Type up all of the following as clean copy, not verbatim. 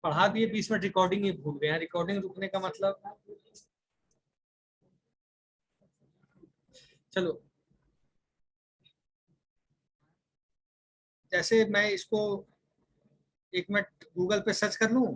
पढ़ा दिए, 20 minute recording ही भूल गए। रिकॉर्डिंग रुकने का मतलब, चलो जैसे मैं इसको 1 मिनट गूगल पे सर्च कर लूं।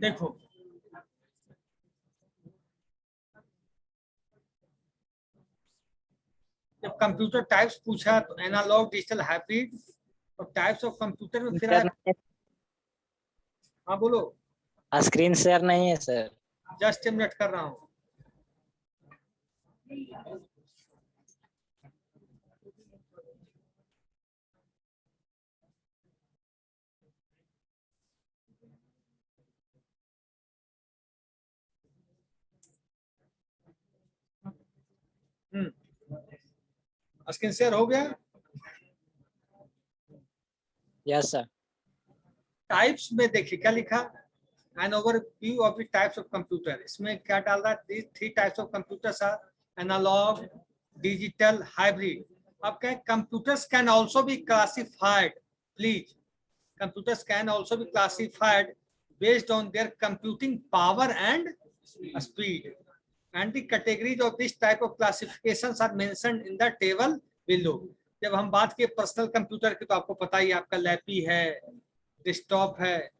देखो जब कंप्यूटर टाइप्स पूछा तो एनालॉग, डिजिटल, हाइब्रिड और टाइप्स ऑफ कंप्यूटर में फिर आया। हाँ बोलो। स्क्रीन शेयर नहीं है सर। जस्ट 1 मिनट कर रहा हूँ। स्क्रीन शेयर हो गया। Yes sir. टाइप्स में देखिए क्या लिखा, an overview of the types of computer. इसमें क्या डाल रहा है, 3 types of computers are analogue, digital, hybrid. अब क्या, computers can also be classified, please, computers can also be classified based on their computing power and speed, and the categories of this type of classifications are mentioned in the table below. जब हम बात किए personal computer की तो आपको पता ही, आपका lappy है, डेस्कटॉप है,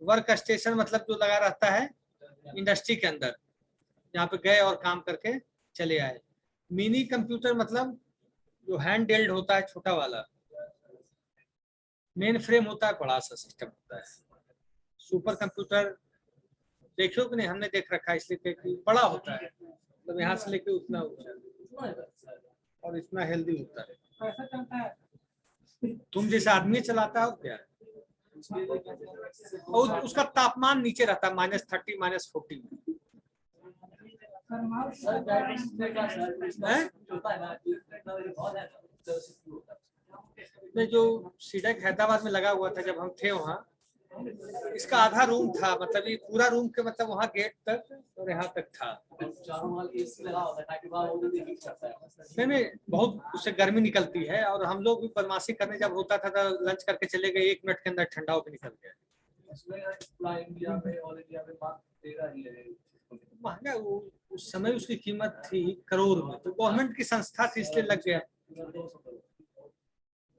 वर्क स्टेशन मतलब जो लगा रहता है इंडस्ट्री के अंदर, जहाँ पे गए और काम करके चले आए। मिनी कंप्यूटर मतलब जो हैंड हेल्ड होता है, छोटा वाला। मेन फ्रेम होता है, बड़ा सा सिस्टम होता है। सुपर कंप्यूटर देखियो कि नहीं, हमने देख रखा है इसलिए कि बड़ा होता है, मतलब यहाँ से लेके उतना ऊंचा और इतना हेल्दी होता है। तुम जैसा आदमी चलाता हो क्या, और उसका तापमान नीचे रहता है -30 -40 में। जो सीडेक हैदराबाद में लगा हुआ था जब हम थे वहाँ, इसका आधा रूम था, मतलब ये पूरा रूम के मतलब वहाँ गेट तक और यहाँ तक था। नहीं, बहुत उससे गर्मी निकलती है, और हम लोग भी बदमाशी करने जब होता था तो लंच करके चले गए, 1 मिनट के अंदर ठंडा होकर निकल गया। महंगा, उस समय उसकी कीमत थी करोड़ में, तो गवर्नमेंट की संस्था थी इसलिए लग गया।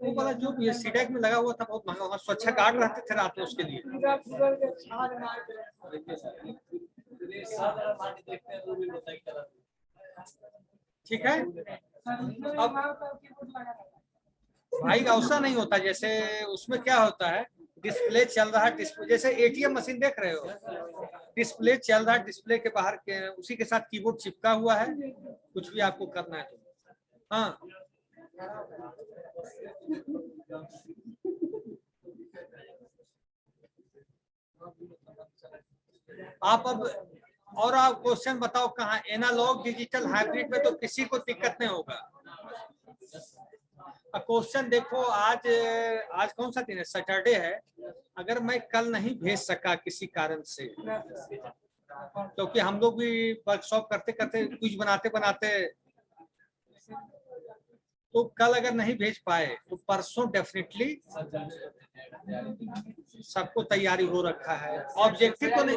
वो वाला जो ये सीडेक में लगा हुआ था बहुत महंगा, वहाँ स्वच्छता गार्ड रहते थे रात में उसके लिए। ठीक है, अब भाई ऐसा नहीं होता, जैसे उसमें क्या होता है, डिस्प्ले चल रहा है, डिस्प्ले जैसे एटीएम मशीन देख रहे हो, डिस्प्ले चल रहा है, डिस्प्ले के बाहर उसी के साथ कीबोर्ड चिपका हुआ है, कुछ भी आपको करना है तो। हाँ आप अब और आप क्वेश्चन बताओ कहाँ, एनालॉग, डिजिटल, हाइब्रिड में तो किसी को दिक्कत नहीं होगा। क्वेश्चन देखो, आज कौन सा दिन है, सैटरडे है। अगर मैं कल नहीं भेज सका किसी कारण से, क्योंकि हम लोग भी वर्कशॉप करते करते कुछ बनाते बनाते, तो कल अगर नहीं भेज पाए तो परसों डेफिनेटली सबको तैयारी हो रखा है। ऑब्जेक्टिव तो नहीं,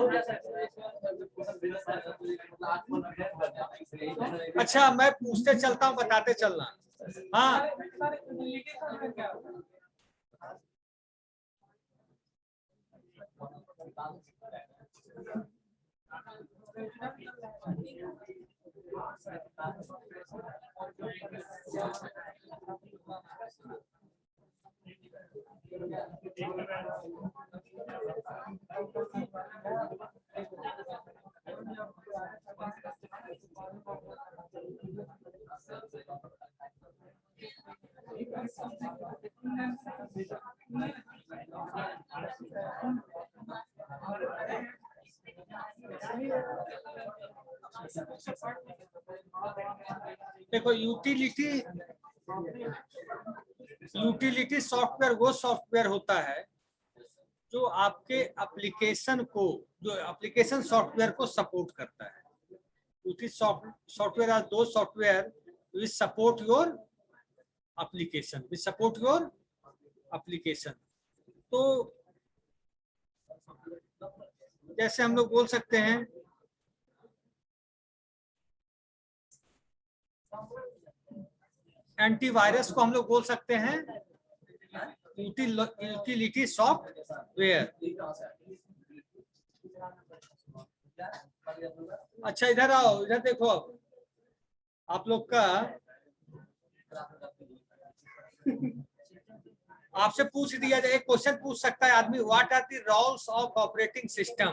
अच्छा मैं पूछते चलता हूँ, बताते चलना। हाँ देखो यूटिलिटी सॉफ्टवेयर वो सॉफ्टवेयर होता है जो आपके एप्लीकेशन को, जो एप्लीकेशन सॉफ्टवेयर को सपोर्ट करता है। यूटिलिटी सॉफ्टवेयर आर दो software which support your application, तो जैसे हम लोग बोल सकते हैं एंटीवायरस को हम लोग बोल सकते हैं यूटिलिटी सॉफ्टवेयर। अच्छा इधर आओ, इधर देखो, अब आप लोग का आपसे पूछ दिया जाए, एक क्वेश्चन पूछ सकता है आदमी, what are the roles of operating system,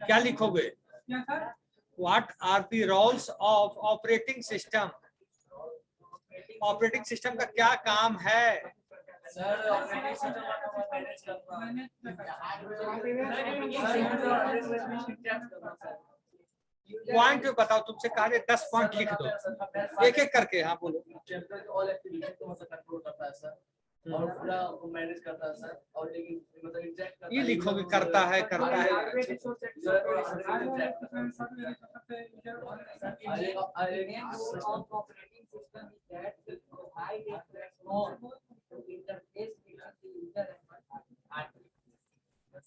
क्या लिखोगे? What are the roles of operating system, operating system का क्या काम है? सर ऑपरेटिंग सिस्टम को मैनेज करना। पॉइंट बताओ, तुमसे कहा 10 पॉइंट लिख दो एक एक करके। हाँ बोलो। ऑल एक्टिविटी को मतलब कंट्रोल करता है सर, और पूरा मैनेज करता है सर, और लेकिन मतलब इंटरेक्ट करता है। ये लिखोगे करता है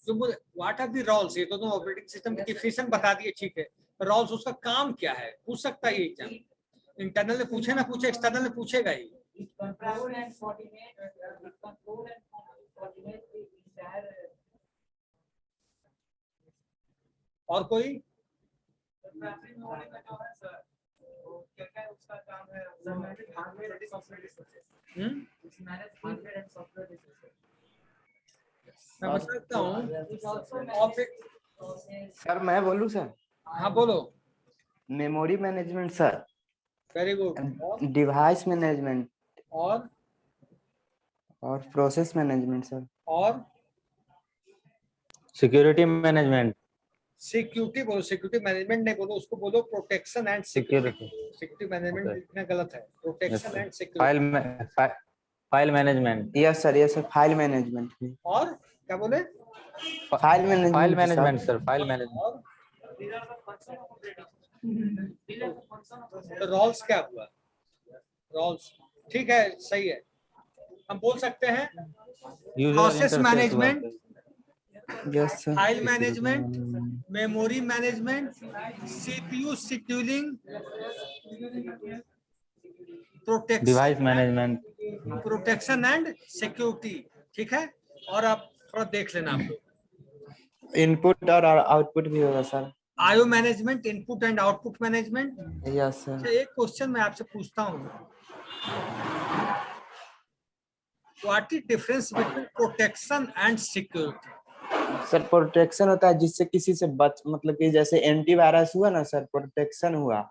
जो बोले व्हाट आर दी रोल्स, ये तो तुम ऑपरेटिंग सिस्टम की डिफिनेशन बता दिए, ठीक है। रोल्स उसका काम क्या है पूछ सकता है ये एग्जाम, इंटरनल में पूछे ना पूछे, एक्सटर्नल में पूछेगा ही। और कोई? मैं बताता हूँ। सर मैं बोलूं सर? हाँ बोलो। Memory management sir. Very good. Device management और प्रोसेस मैनेजमेंट सर। और सिक्योरिटी मैनेजमेंट। सिक्योरिटी बोलो, सिक्योरिटी मैनेजमेंट नहीं बोलो, उसको बोलो protection and security. Security management लिखना गलत है, protection and security. File management. Yes sir file management. और क्या बोले? File management sir, file management. तो रोल्स क्या हुआ? रोल्स ठीक है, सही है। हम बोल सकते हैं process management, yes sir, file management, memory management, CPU scheduling, protection, device management, protection and security. ठीक है, और आप थोड़ा देख लेना आप लोग। इनपुट और आउटपुट भी होगा sir. IO management, input and output management. Yes sir. एक क्वेश्चन मैं आपसे पूछता हूँ, what is difference between protection and security? Sir protection होता है जिससे किसी से बच, मतलब कि जैसे एंटीवायरस हुआ ना सर, प्रोटेक्शन हुआ।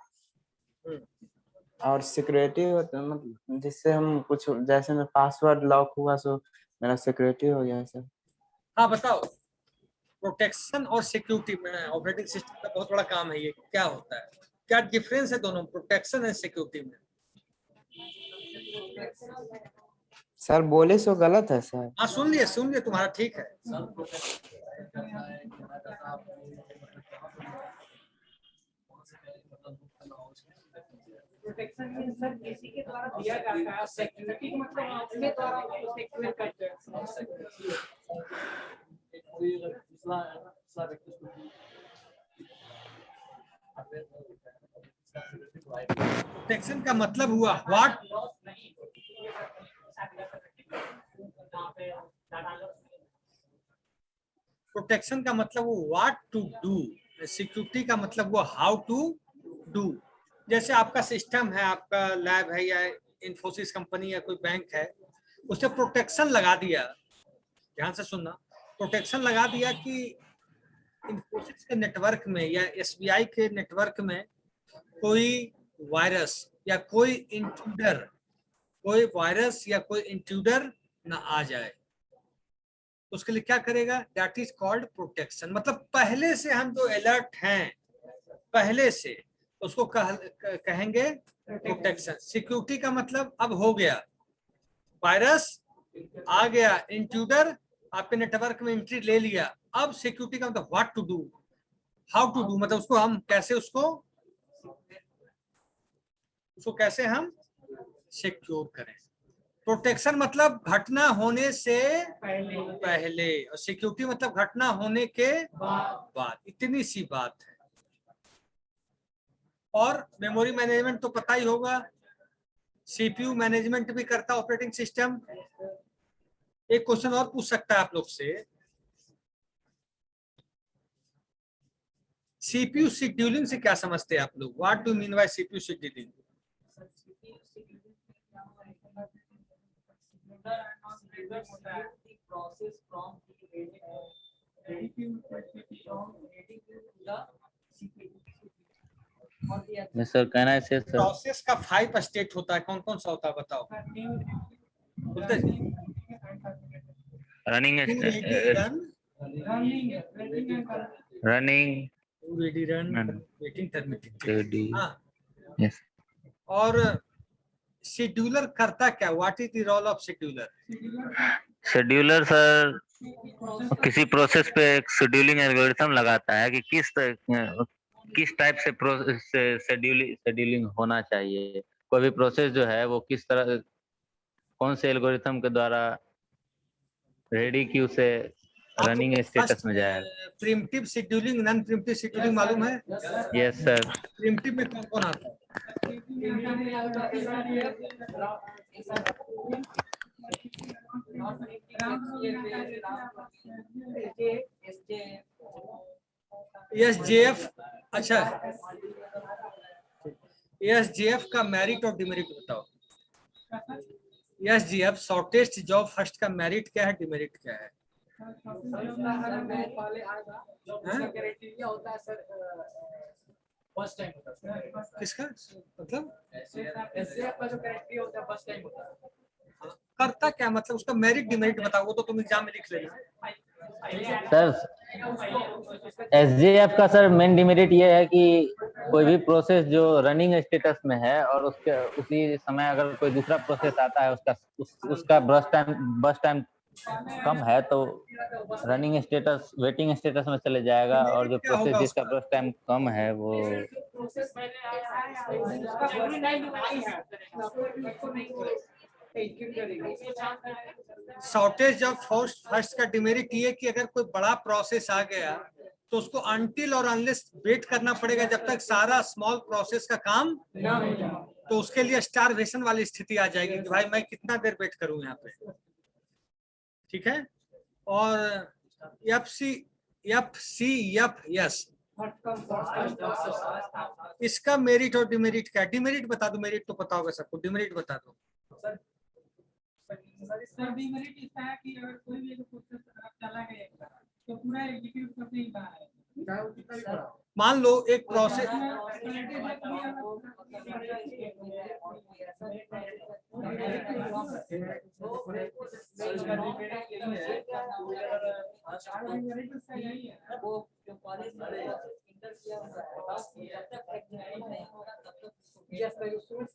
और सिक्योरिटी होता है मतलब जिससे हम कुछ, जैसे मैं पासवर्ड लॉक हुआ सो मेरा सिक्योरिटी हो गया सर। हाँ बताओ, प्रोटेक्शन और सिक्योरिटी में ऑपरेटिंग सिस्टम का बहुत बड़ा काम है, ये क्या होता है, क्या डिफरेंस है दोनों प्रोटेक्शन एंड सिक्योरिटी में? सर बोले सो गलत है सर। हाँ सुन लिए तुम्हारा ठीक है। प्रोटेक्शन सर किसी के द्वारा दिया जाता है, सिक्योरिटी का मतलब अपने द्वारा उसको सिक्योर करते हैं। प्रोटेक्शन का मतलब हुआ व्हाट, प्रोटेक्शन का मतलब वो व्हाट टू डू, सिक्योरिटी का मतलब वो हाउ टू डू। जैसे आपका सिस्टम है, आपका लैब है या इन्फोसिस कंपनी या कोई बैंक है, उसने प्रोटेक्शन लगा दिया, ध्यान से सुनना, प्रोटेक्शन लगा दिया कि इन्फोसिस के नेटवर्क में या एसबीआई के नेटवर्क में कोई वायरस या कोई इंट्रूडर, कोई वायरस या कोई इंट्रूडर ना आ जाए। उसके लिए क्या करेगा? That is called protection. मतलब पहले से हम जो अलर्ट हैं, पहले से उसको कहेंगे प्रोटेक्शन। सिक्योरिटी का मतलब अब हो गया, वायरस आ गया, इंट्रूडर आपके नेटवर्क में एंट्री ले लिया, अब सिक्योरिटी का मतलब what to do, how to do, मतलब उसको हम कैसे उसको कैसे हम सिक्योर करें। प्रोटेक्शन मतलब घटना होने से पहले और सिक्योरिटी मतलब घटना होने के बाद, इतनी सी बात है। और मेमोरी मैनेजमेंट तो पता ही होगा, सीपीयू मैनेजमेंट भी करता ऑपरेटिंग सिस्टम। एक क्वेश्चन और पूछ सकता है आप लोग से, सीपीयू शेड्यूलिंग से क्या समझते हैं आप लोग? What do mean by CPU scheduling? process from the ready from ready to the CPU. Yes, sir. Can I say, sir? Process का 5 स्टेट होता है, कौन कौन सा होता है बताओ? बोलते हैं। Running, running, ready run, Run. waiting, terminating। ready. हाँ, Yes. और शेड्यूलर करता क्या? What is the role of scheduler? Scheduler sir किसी प्रोसेस पे एक शेड्यूलिंग एल्गोरिथम लगाता है कि किस टाइप से शेड्यूलिंग होना चाहिए। कोई भी प्रोसेस जो है वो किस तरह, कौन से एल्गोरिथम के द्वारा रेडी क्यू से रनिंग स्टेटस में जाएगा। Primitive scheduling, non primitive scheduling मालूम है? Yes sir. प्रिमिटिव में कौन कौन आता है? एसजेएफ। अच्छा, एसजेएफ का मेरिट और डिमेरिट बताओ। एसजेएफ शॉर्टेस्ट जॉब फर्स्ट का मेरिट क्या है, डिमेरिट क्या है? फर्स्ट टाइम होता है किसका मतलब? का जो क्राइटेरिया होता है फर्स्ट टाइम होता है। करता क्या मतलब, उसका मेरिट डिमेरिट बताओ, वो तो तुम एग्जाम में लिख लेना। सर एसजेएफ का सर मेन डिमेरिट ये है कि कोई भी प्रोसेस जो रनिंग स्टेटस में है और उसके उसी समय अगर कोई दूसरा प्रोसेस आता है उसका बस टाइम कम है तो रनिंग स्टेटस वेटिंग स्टेटस में चले जाएगा, और जो क्या प्रोसेस होगा जिसका बस टाइम कम है वो प्रोसेस पहले आया है उसका फर्स्ट टाइम आई है उसको नहीं शॉर्टेज जब फर्स्ट का डिमेरिट ये कि अगर कोई बड़ा प्रोसेस आ गया तो उसको अनटिल और अनलेस वेट करना पड़ेगा जब तक सारा स्मॉल प्रोसेस का काम, तो उसके लिए स्टारवेशन वाली स्थिति आ जाएगी कि भाई मैं कितना देर वेट करूं यहाँ पे। ठीक है। और एफसीएफएस इसका मेरिट और डिमेरिट क्या? डिमेरिट बता दो, मेरिट तो पता होगा सबको, डिमेरिट बता दो। सर डिमेरिट इसका है कि अगर कोई भी प्रोसेस चला गया तो पूरा एग्जीक्यूट करने ही बाहर है। मान लो एक प्रोसेस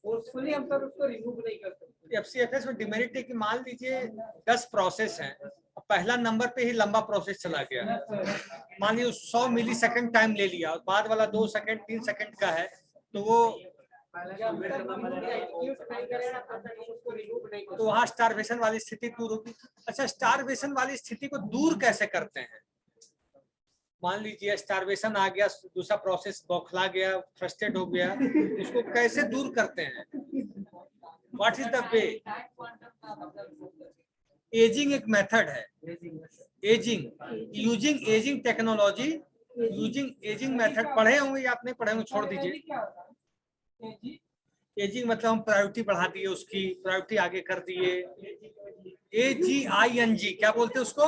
फोर्सफुली हम सर उसको रिमूव नहीं कर सकते। एफसीएफएस में डिमेरिट है कि मान लीजिए 10 प्रोसेस हैं, पहला नंबर पे ही लंबा प्रोसेस चला गया, मान लीजिए 100 मिलीसेकंड टाइम ले लिया और बाद वाला 2 सेकंड 3 सेकंड का है, तो वहां स्टारवेशन वाली स्थिति दूर होगी। अच्छा, स्टारवेशन वाली स्थिति को दूर कैसे करते हैं? मान लीजिए स्टारवेशन आ गया, दूसरा प्रोसेस बौखला गया, फ्रस्ट्रेट हो गया, उसको कैसे दूर करते हैं? What is the way? Ageing एक मेथड है, using ageing technology, using ageing method. पढ़े होंगे या आप नहीं पढ़े होंगे, छोड़ दीजिए। एजिंग मतलब हम प्रायोरिटी बढ़ा दिए, उसकी प्रायोरिटी आगे कर दिए। AGING क्या बोलते हैं उसको?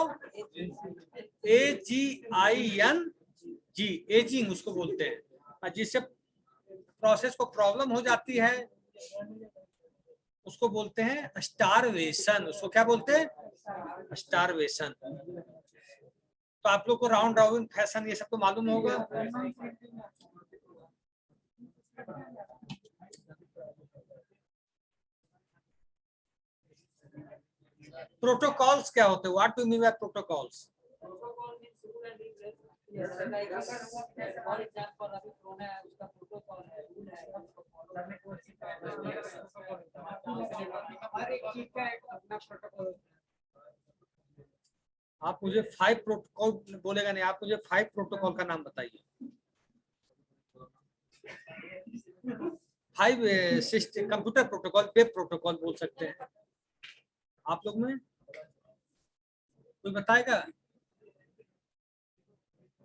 AGING एजिंग उसको बोलते हैं, और जिससे प्रोसेस को प्रॉब्लम हो जाती है उसको बोलते हैं स्टारवेशन। उसको क्या बोलते हैं? स्टारवेशन। तो आप लोग को राउंड रॉबिन फैशन ये सब तो मालूम होगा। प्रोटोकॉल्स क्या होते हैं? What do mean by protocols? Protocol means rule and regulation. Yes, like for example, अभी कोरोना है उसका प्रोटोकॉल है, रूल है, उसको follow करने को हर एक चीज का एक अपना प्रोटोकॉल। आप मुझे 5 प्रोटोकॉल बोलेगा नहीं, आप मुझे 5 प्रोटोकॉल का नाम बताइए। 5 system computer protocol, web protocol बोल सकते हैं आप लोग में कोई बताएगा?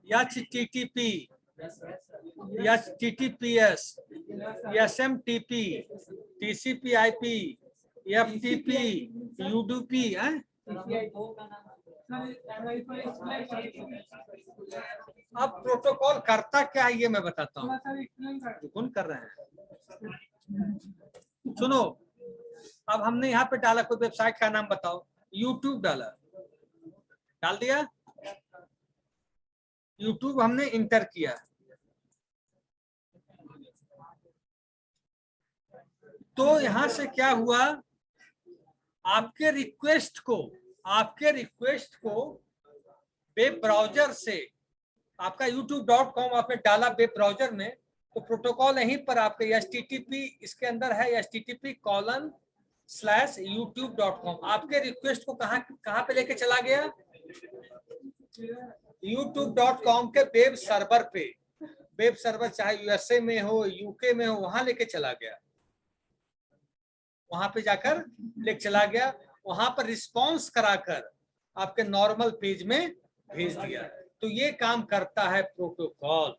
HTTP, HTTPS, SMTP, TCP/IP, FTP, UDP है? अब प्रोटोकॉल करता क्या है ये मैं बताता हूँ। कौन कर रहे हैं? सुनो, अब हमने यहाँ पे डाला, कोई वेबसाइट का नाम बताओ। यूट्यूब डाला, डाल दिया। यूट्यूब हमने इंटर किया, तो यहां से क्या हुआ, आपके रिक्वेस्ट को वेब ब्राउजर से, आपका youtube.com आपने डाला वेब ब्राउजर में, तो प्रोटोकॉल यहीं पर आपके HTTP इसके अंदर है, http:/youtube.com। आपके रिक्वेस्ट को कहां पे लेके चला गया? youtube.com के वेब सर्वर पे। वेब सर्वर चाहे USA में हो, UK में हो, वहां लेके चला गया, वहां पे जाकर लेके चला गया, वहां पर रिस्पॉन्स कराकर आपके नॉर्मल पेज में भेज दिया। तो ये काम करता है प्रोटोकॉल,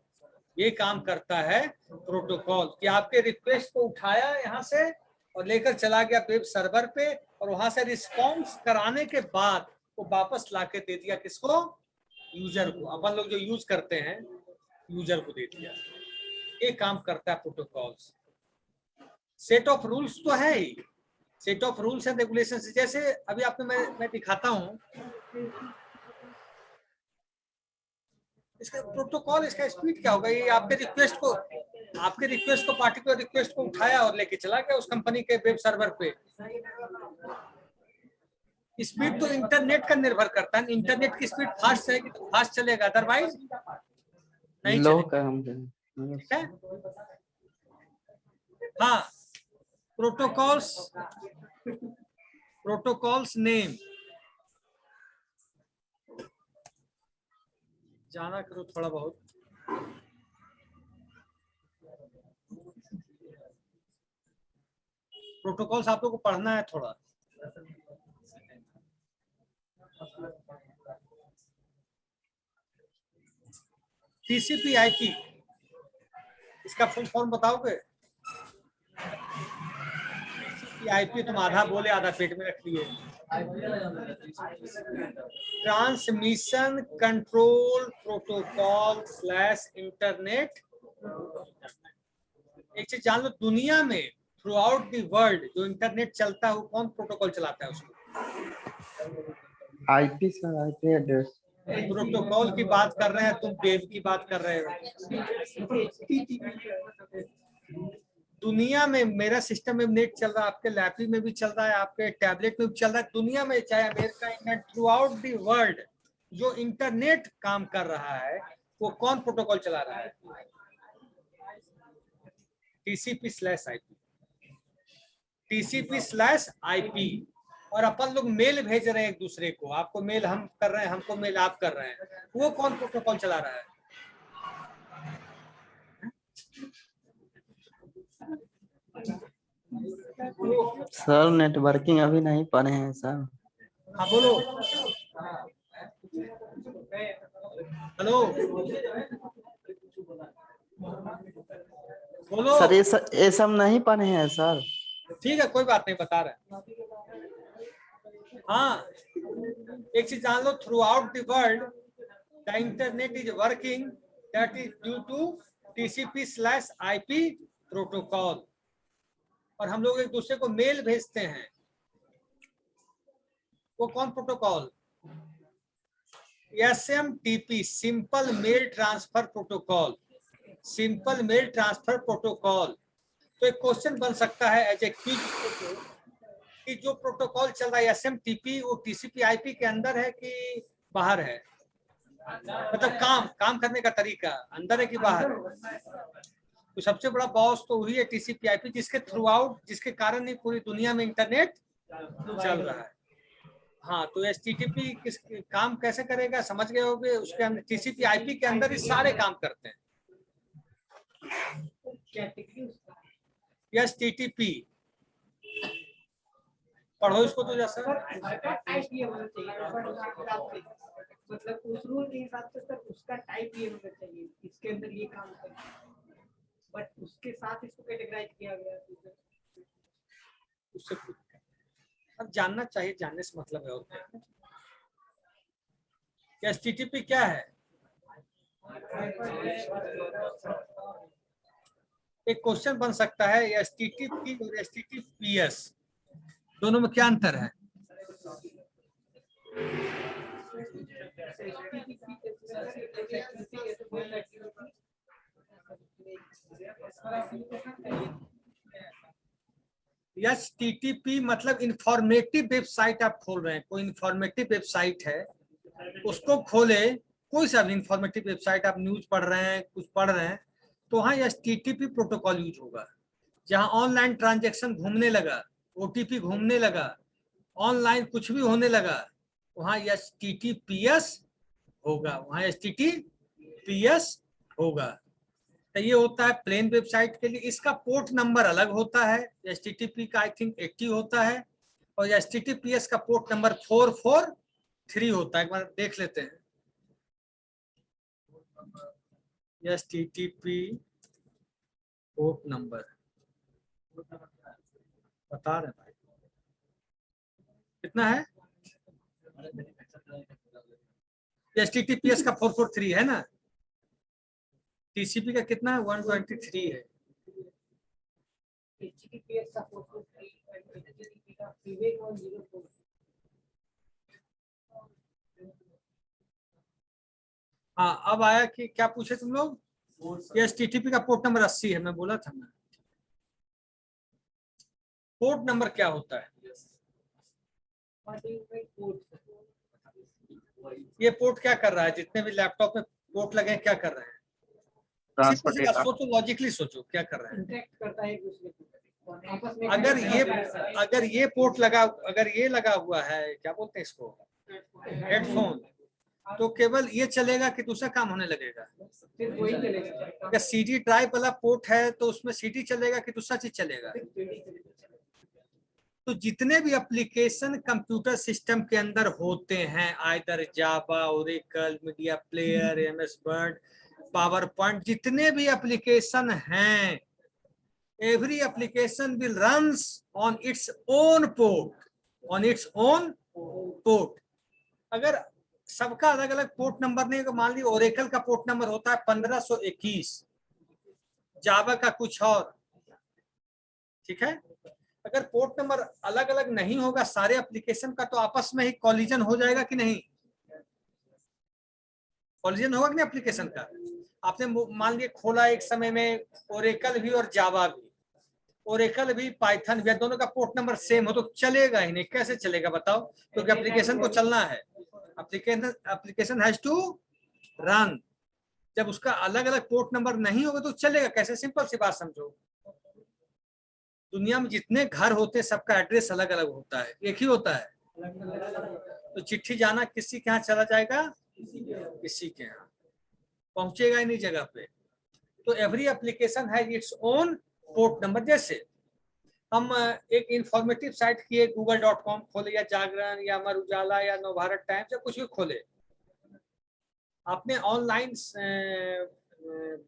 ये काम करता है प्रोटोकॉल कि आपके रिक्वेस्ट को उठाया यहां से और लेकर चला गया वेब सर्वर पे, और वहां से रिस्पॉन्स कराने के बाद वो वापस लाके दे दिया किसको? यूजर को। अपन लोग जो यूज करते हैं यूजर को दे दिया। ये काम करता है प्रोटोकॉल्स। सेट ऑफ रूल्स तो है ही, set of rules and regulation. जैसे अभी आपको मैं दिखाता हूं इसका प्रोटोकॉल, इसका स्पीड क्या होगा। ये आपके रिक्वेस्ट को पार्टिकुलर रिक्वेस्ट को उठाया और लेके चला गया उस कंपनी के वेब सर्वर पे। स्पीड तो इंटरनेट का निर्भर करता है, इंटरनेट की स्पीड फास्ट रहेगी तो फास्ट चलेगा, अदरवाइज नहीं लो चलेगा। काम ठीक है? हाँ, प्रोटोकॉल्स नेम जाना करो थोड़ा बहुत। प्रोटोकॉल्स आप लोग को पढ़ना है थोड़ा। TCP/IP इसका फुल फॉर्म बताओगे? TCP/IP तुम आधा बोले आधा पेट में रख लिए। Transmission control protocol / internet. एक चीज जान लो, दुनिया में थ्रू आउट द वर्ल्ड जो इंटरनेट चलता है वो कौन प्रोटोकॉल चलाता है उसको? IP sir, IP address. Protocol की बात कर रहे हैं, तुम वेब की बात कर रहे हो। दुनिया में मेरा सिस्टम में नेट चल रहा है, आपके लैपटॉप में भी चल रहा है, आपके टैबलेट में भी चल रहा है। दुनिया में चाहे America, England, through out the world जो इंटरनेट काम कर रहा है वो कौन प्रोटोकॉल चला रहा है? TCP/IP। TCP/IP। और अपन लोग मेल भेज रहे हैं एक दूसरे को, आपको मेल हम कर रहे हैं, हमको मेल आप कर रहे हैं, वो कौन प्रोटोकॉल चला रहा है? सर नेटवर्किंग अभी नहीं पढ़े हैं सर। हाँ बोलो। हेलो बोलो। सर ये सब नहीं पढ़े हैं सर। ठीक है, कोई बात नहीं, बता रहे हैं। हाँ, एक चीज जान लो, throughout the world the internet is working, that is due to TCP/IP protocol. और हम लोग एक दूसरे को मेल भेजते हैं, वो कौन protocol? SMTP, simple mail transfer protocol. Simple mail transfer protocol. तो एक क्वेश्चन बन सकता है एज ए क्विज, कि जो प्रोटोकॉल चल रहा है SMTP वो TCP/IP के अंदर है कि बाहर है, मतलब काम करने का तरीका अंदर है कि बाहर है। तो सबसे बड़ा बॉस तो वही है TCP/IP, जिसके थ्रू आउट, जिसके कारण ही पूरी दुनिया में इंटरनेट चल रहा है। हाँ, तो HTTP किस काम कैसे करेगा समझ गए होगे। उसके अंदर TCP/IP के अंदर ही सारे काम करते हैं। HTTP पढ़ो इसको तो जैसा मतलब उस रूल के हिसाब से सर उसका टाइप ये होना चाहिए, इसके अंदर ये काम करे, बट उसके साथ इसको कैटेगराइज किया गया है। उससे अब जानना चाहिए, जानने से मतलब है। और क्या HTTP क्या है? एक क्वेश्चन बन सकता है, HTTP और HTTPS दोनों में क्या अंतर है? HTTP मतलब इंफॉर्मेटिव वेबसाइट आप खोल रहे हैं, कोई इंफॉर्मेटिव वेबसाइट है उसको खोले, कोई सा भी इंफॉर्मेटिव वेबसाइट, आप न्यूज पढ़ रहे हैं, कुछ पढ़ रहे हैं, तो वहाँ HTTP प्रोटोकॉल यूज होगा। जहाँ ऑनलाइन ट्रांजैक्शन घूमने लगा, OTP घूमने लगा, ऑनलाइन कुछ भी होने लगा, वहाँ HTTPS होगा, वहाँ HTTPS होगा। तो ये होता है प्लेन वेबसाइट के लिए। इसका पोर्ट नंबर अलग होता है, HTTP का आई थिंक 80 होता है और HTTPS का पोर्ट नंबर 443 होता है। एक बार देख लेते हैं। HTTP पोर्ट नंबर बता रहे भाई कितना है? HTTPS का 443 है ना, TCP का कितना है? 123 है। HTTPS का 443 और HTTP का 38104। हाँ, अब आया कि क्या पूछे तुम लोग? HTTP का पोर्ट नंबर 80 है, मैं बोला था ना। पोर्ट नंबर क्या होता है? ये पोर्ट क्या कर रहा है? जितने भी लैपटॉप में पोर्ट लगे हैं क्या कर रहे हैं? सोचो, लॉजिकली सोचो क्या कर रहे हैं। इंटरेक्ट करता है एक दूसरे को आपस में। अगर ये पोर्ट लगा, अगर ये लगा हुआ है, क्या बोलते हैं इसको, हेडफोन, तो केवल ये चलेगा कि दूसरा काम होने लगेगा? सिर्फ वही चलेगा। अगर CD ड्राइव वाला पोर्ट है तो उसमें CD चलेगा कि दूसरा चीज चलेगा? तो जितने भी एप्लीकेशन कंप्यूटर सिस्टम के अंदर होते हैं, either Java, Oracle, media player, MS Word, PowerPoint, जितने भी एप्लीकेशन हैं, every application will runs on its own port, अगर सबका अलग अलग पोर्ट नंबर नहीं, तो मान लीजिए ओरेकल का पोर्ट नंबर होता है 1521, जावा का कुछ और, ठीक है। अगर पोर्ट नंबर अलग अलग नहीं होगा सारे एप्लीकेशन का, तो आपस में ही कॉलिजन हो जाएगा कि नहीं? कॉलिजन होगा कि नहीं एप्लीकेशन का? आपने मान लिए खोला एक समय में ओरेकल भी और जावा भी, ओरेकल भी, पाइथन भी, दोनों का पोर्ट नंबर सेम हो तो चलेगा ही नहीं। कैसे चलेगा बताओ? क्योंकि एप्लीकेशन को चलना है, एप्लीकेशन हैज टू रन। जब उसका अलग अलग पोर्ट नंबर नहीं होगा तो चलेगा कैसे? सिंपल सी बात समझो, दुनिया में जितने घर होते हैं सबका एड्रेस अलग अलग होता है, एक ही होता है? तो चिट्ठी जाना किसी के यहाँ चला जाएगा? किसी के यहाँ पहुंचेगा ही नहीं जगह पे। तो every application has its own port number. जैसे हम एक इंफॉर्मेटिव साइट किए, google.com खोले या जागरण या अमर उजाला या नवभारत टाइम्स या कुछ भी खोले, आपने ऑनलाइन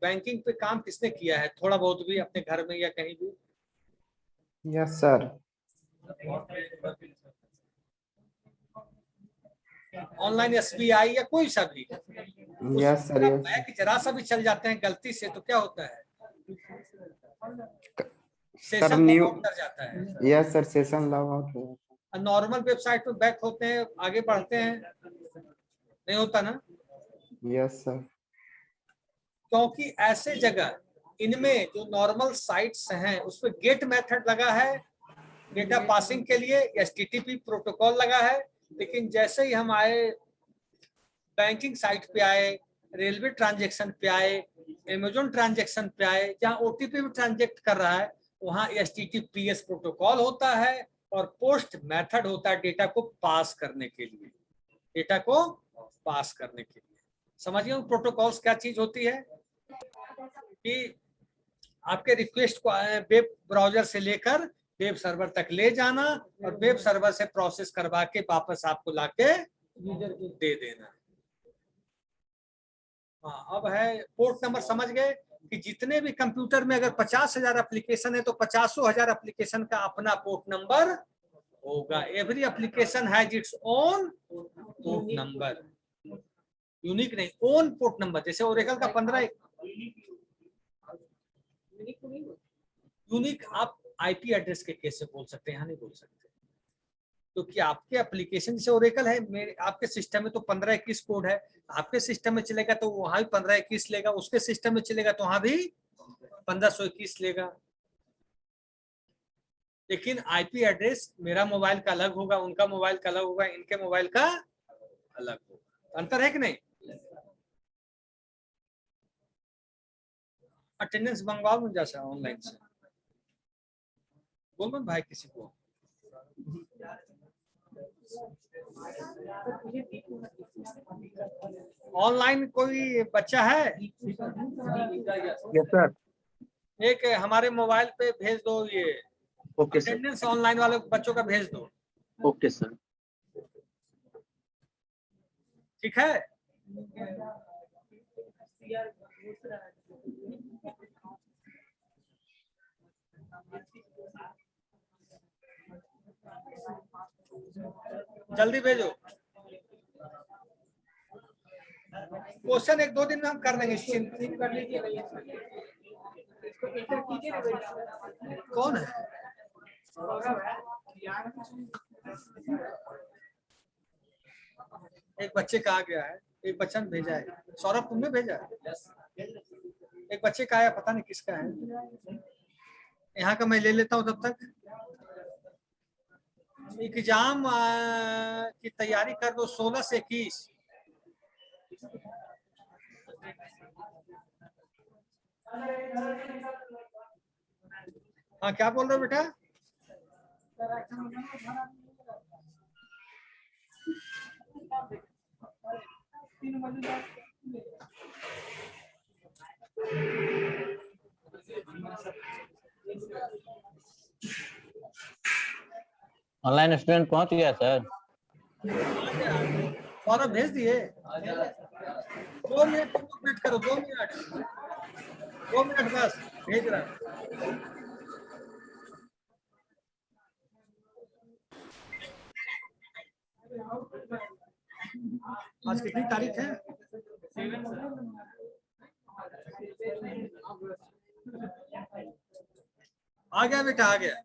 बैंकिंग पे काम किसने किया है? थोड़ा बहुत भी अपने घर में या कहीं भी? Yes sir. ऑनलाइन SBI या कोई सा भी? Yes sir. यस बैंक जरा सा भी चल जाते हैं गलती से तो क्या होता है? सर, न्यू कर जाता है। Yes sir, session log out हो जाता है। नॉर्मल वेबसाइट पे बैक होते हैं, आगे बढ़ते हैं, नहीं होता ना? Yes sir. क्योंकि ऐसे जगह इनमें जो नॉर्मल साइट्स हैं उसमें गेट मेथड लगा है डेटा पासिंग के लिए HTTP प्रोटोकॉल लगा है, लेकिन जैसे ही हम आए बैंकिंग साइट पे आए, रेलवे ट्रांजैक्शन पे आए, अमेजोन ट्रांजैक्शन पे आए, जहां OTP भी ट्रांजेक्ट कर रहा है, वहां HTTPS प्रोटोकॉल होता है और पोस्ट मेथड होता है डेटा को पास करने के लिए, डेटा को पास करने के लिए। समझिए प्रोटोकॉल्स क्या चीज होती है कि आपके रिक्वेस्ट को वेब ब्राउजर से लेकर वेब सर्वर तक ले जाना और वेब सर्वर से प्रोसेस करवा के वापस आपको लाके दे देना। हाँ, अब है पोर्ट नंबर समझ गए कि जितने भी कंप्यूटर में अगर 50,000 एप्लीकेशन है तो 50,000 एप्लीकेशन का अपना पोर्ट नंबर होगा। Every application has its own port number, unique नहीं, ओन पोर्ट नंबर। जैसे ओरेकल का 15 यूनिक आप IP एड्रेस के केस से बोल सकते हैं, यहाँ नहीं बोल सकते, क्योंकि आपके एप्लीकेशन जैसे ओरेकल है, मेरे आपके सिस्टम में तो 1521 कोड है, आपके सिस्टम में चलेगा तो वहां भी 1521 लेगा, उसके सिस्टम में चलेगा तो वहां भी 1521 लेगा। लेकिन IP एड्रेस मेरा मोबाइल का अलग होगा, उनका मोबाइल का अलग होगा, इनके मोबाइल का अलग होगा। अंतर है कि नहीं? अटेंडेंस मंगवाओ मुझे जैसा ऑनलाइन से, बोल मत भाई किसी को। ऑनलाइन कोई बच्चा है? Yes sir. एक हमारे मोबाइल पे भेज दो, ये ओके सर। अटेंडेंस ऑनलाइन वाले बच्चों का भेज दो, ओके सर। ठीक है? जल्दी भेजो। क्वेश्चन 1-2 दिन में हम कर लेंगे, कर लीजिए भैया, इसको एंटर कीजिए ना भैया। कौन है? एक बच्चे का आ गया है, एक बच्चा ने भेजा है। सौरभ तुमने भेजा है? एक बच्चे का आया, पता नहीं किसका है। यहाँ का मैं ले लेता हूँ तब तक। एग्जाम की तैयारी कर दो 16 से 21। हाँ, क्या बोल रहे हो बेटा? ऑनलाइन स्टूडेंट पहुंच गया सर। सौरभ भेज दिए। 2 मिनट वेट करो, 2 मिनट, 2 मिनट बस, भेज रहा हूं। आज कितनी तारीख है? आ गया बेटा, आ गया।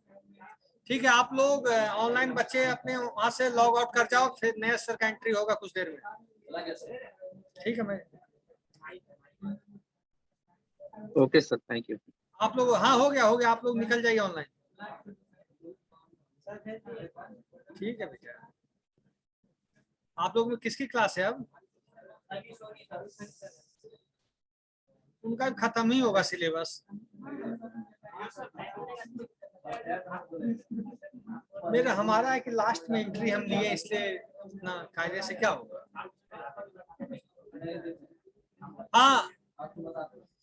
ठीक है, आप लोग ऑनलाइन बच्चे अपने वहां से लॉग आउट कर जाओ, फिर नया सर का एंट्री होगा कुछ देर में। ठीक है, मैं ओके सर, थैंक यू। आप लोग, हाँ हो गया, आप लोग निकल जाइए ऑनलाइन। ठीक है बेटा। आप लोग में किसकी क्लास है अब? उनका खत्म ही होगा सिलेबस। मेरा हमारा है कि लास्ट में एंट्री हम लिए, इसलिए ना कायदे से क्या होगा। हाँ,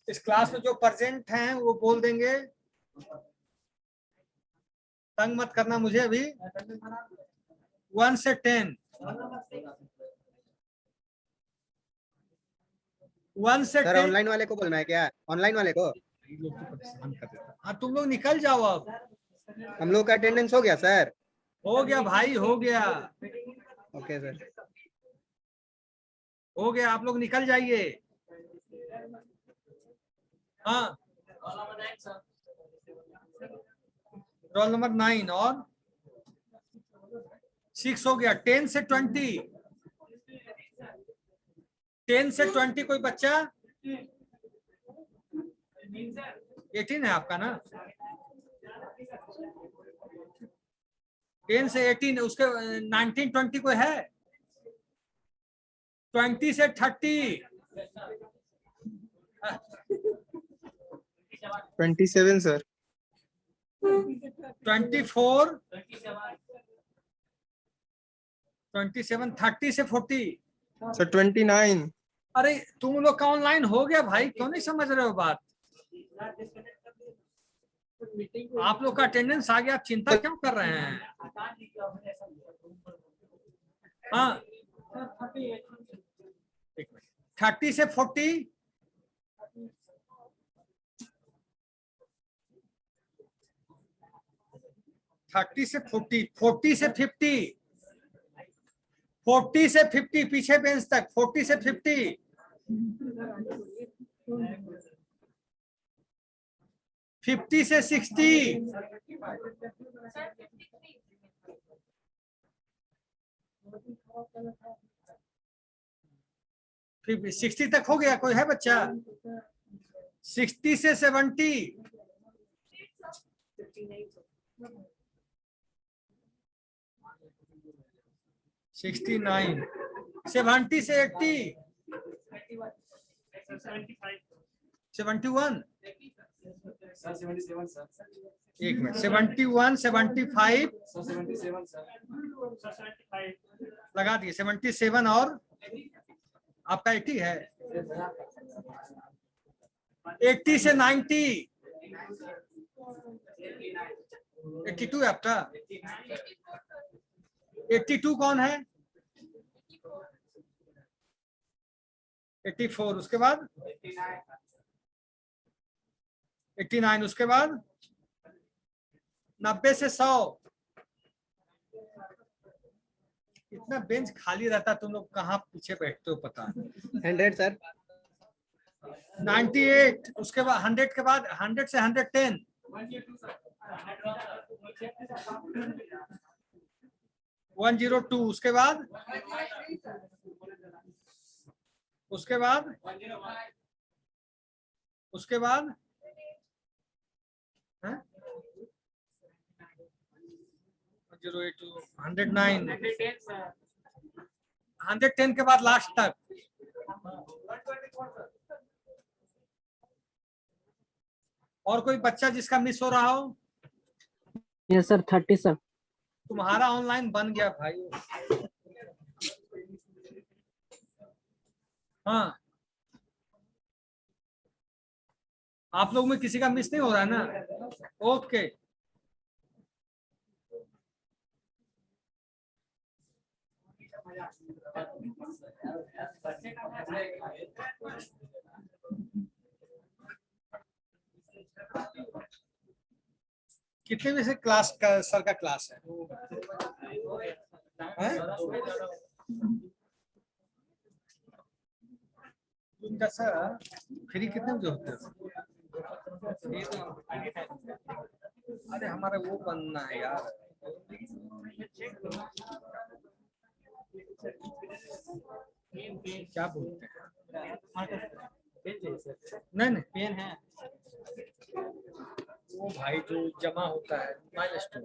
इस क्लास में जो प्रेजेंट हैं वो बोल देंगे, तंग मत करना मुझे। अभी 1 से 10, 1 से 10 ऑनलाइन वाले को बोलना है क्या? ऑनलाइन वाले को लोग तो परेशान कर देता। हाँ, तुम लोग निकल जाओ अब। हम लोग का अटेंडेंस हो गया सर? हो गया भाई, हो गया, ओके सर। हो गया, आप लोग निकल जाइए। हाँ, रोल नंबर 9 और 6 हो गया। 10 से 20, 10 से 20 कोई बच्चा? 18 है आपका ना? 10 से 18 उसके 19 20 कोई है? 20 से 30 27 सर। 24 27 30 से 40। सर 29। अरे तुम लोग का ऑनलाइन हो गया भाई, क्यों नहीं समझ रहे हो बात? आप लोग का अटेंडेंस आ गया, आप चिंता क्यों कर रहे हैं? हाँ 30 से 40, 30 से 40, 40 से 50, 40 से 50 पीछे बेंच तक, 40 से 50, 50 से 60, 60 तक हो गया? कोई है बच्चा? 60 से 70, 69, 70 से 80, 71, एक मिनट, 71, 75 लगा दिए, 77 और आपका 80 है। 80 से 90, 82 है आपका। 82 कौन है? 84, उसके बाद 89, उसके बाद 90 से 100। इतना बेंच खाली रहता, तुम लोग कहाँ पीछे बैठते हो पता नहीं। 100 सर। 98, उसके बाद 100 के बाद 100 से 110, 102, उसके बाद उसके बाद 108, 109, 110 के बाद लास्ट तक। और कोई बच्चा जिसका मिस हो रहा हो? Yes sir 30 sir. तुम्हारा ऑनलाइन बन गया भाई। हाँ, आप लोग में किसी का मिस नहीं हो रहा है ना? ओके, कितने बजे से क्लास का सर का क्लास है? उनका सर फ्री कितने बजे होते हैं? अरे हमारा वो बनना है यार। क्या बोलते हैं? नहीं नहीं, पेन है वो भाई जो जमा होता है माइलस्टोन,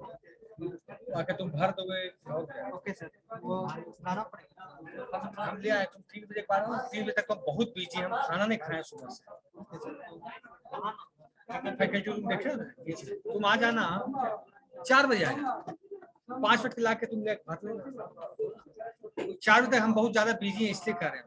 आके तुम भर दोगे और क्या? ओके सर, वो लाना पड़ेगा। हम ले आए, तुम 3 बजे के बाद, 3 बजे तक तो बहुत बिजी, हम खाना नहीं खाए सुबह से। फैकल्टी रूम देखे ना, तुम आ जाना 4 बजे आना, 5 मिनट ला के तुम ले भर लेना। 4 बजे तक हम बहुत ज्यादा बिजी हैं, इसलिए कर रहे हैं।